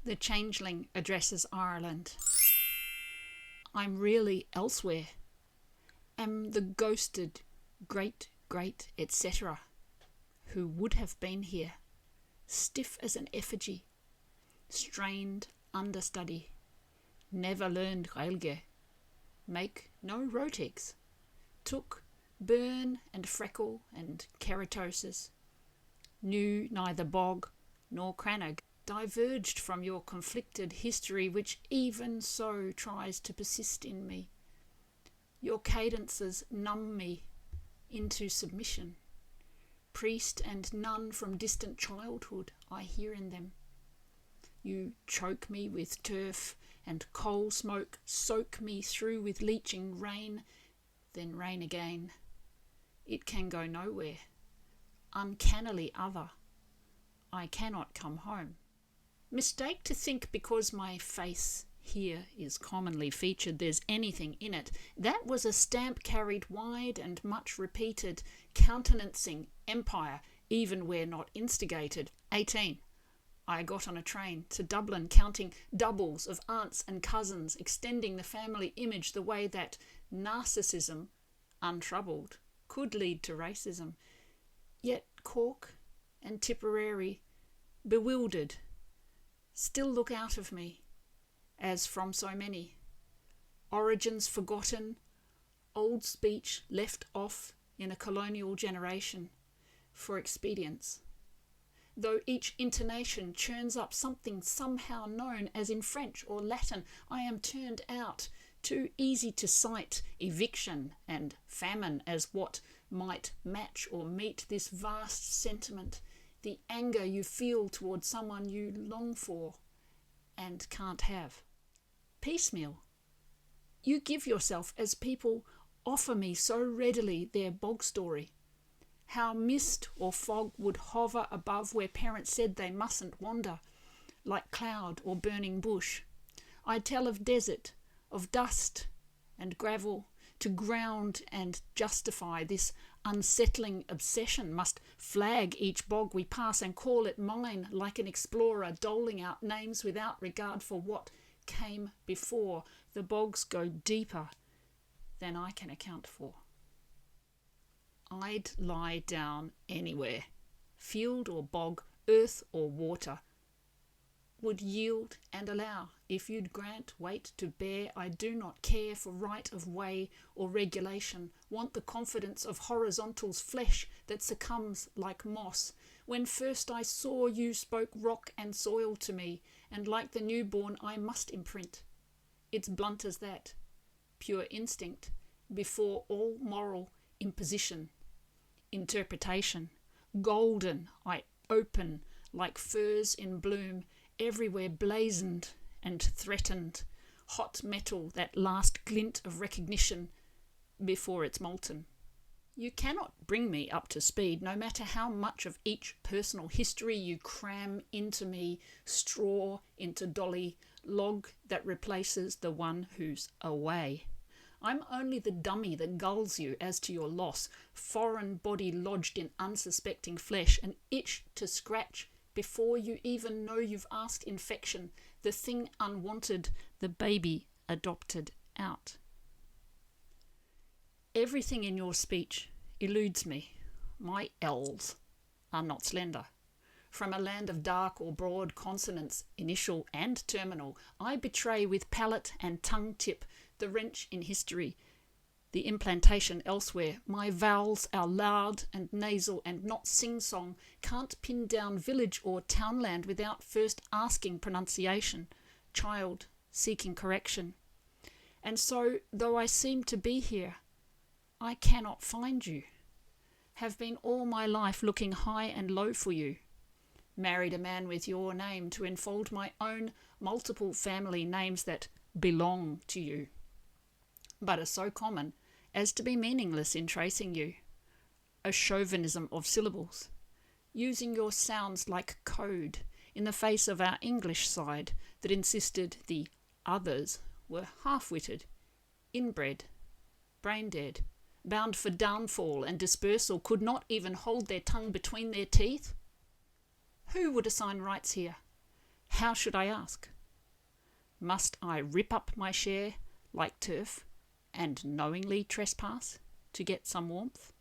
The Changeling Addresses Ireland. I'm really elsewhere. Am the ghosted great etc. who would have been here, stiff as an effigy, strained understudy, never learned Gaeilge, make no rotics, took burn and freckle and keratosis, knew neither bog nor crannog, diverged from your conflicted history which even so tries to persist in me. Your cadences numb me into submission. Priest and nun from distant childhood I hear in them. You choke me with turf and coal smoke, soak me through with leaching rain, then rain again. It can go nowhere. Uncannily other. I cannot come home. Mistake to think because my face here is commonly featured there's anything in it. That was a stamp carried wide and much repeated, countenancing empire, even where not instigated. 18. I got on a train to Dublin, counting doubles of aunts and cousins, extending the family image the way that narcissism, untroubled, could lead to racism. Yet Cork and Tipperary, bewildered, still look out of me, as from so many. Origins forgotten, old speech left off in a colonial generation for expedience. Though each intonation churns up something somehow known as in French or Latin, I am turned out, too easy to cite eviction and famine as what might match or meet this vast sentiment, the anger you feel towards someone you long for and can't have. Piecemeal. You give yourself as people offer me so readily their bog story. How mist or fog would hover above where parents said they mustn't wander, like cloud or burning bush. I tell of desert, of dust and gravel, to ground and justify this unsettling obsession, must flag each bog we pass and call it mine, like an explorer doling out names without regard for what came before. The bogs go deeper than I can account for. I'd lie down anywhere, field or bog, earth or water, would yield and allow, if you'd grant weight to bear. I do not care for right of way or regulation, want the confidence of horizontal's flesh that succumbs like moss. When first I saw you spoke rock and soil to me, and like the newborn I must imprint. It's blunt as that, pure instinct, before all moral imposition. Interpretation, golden, I open like furs in bloom, everywhere blazoned and threatened, hot metal, that last glint of recognition before it's molten. You cannot bring me up to speed, no matter how much of each personal history you cram into me, straw into dolly, log that replaces the one who's away. I'm only the dummy that gulls you as to your loss, foreign body lodged in unsuspecting flesh, an itch to scratch before you even know you've asked infection, the thing unwanted, the baby adopted out. Everything in your speech eludes me. My L's are not slender. From a land of dark or broad consonants, initial and terminal, I betray with palate and tongue tip the wrench in history, the implantation elsewhere. My vowels are loud and nasal and not sing-song, can't pin down village or townland without first asking pronunciation, child seeking correction. And so, though I seem to be here, I cannot find you. Have been all my life looking high and low for you. Married a man with your name to enfold my own multiple family names that belong to you, but are so common as to be meaningless in tracing you. A chauvinism of syllables, using your sounds like code in the face of our English side that insisted the others were half-witted, inbred, brain-dead, bound for downfall and dispersal, could not even hold their tongue between their teeth. Who would assign rights here? How should I ask? Must I rip up my share like turf and knowingly trespass to get some warmth?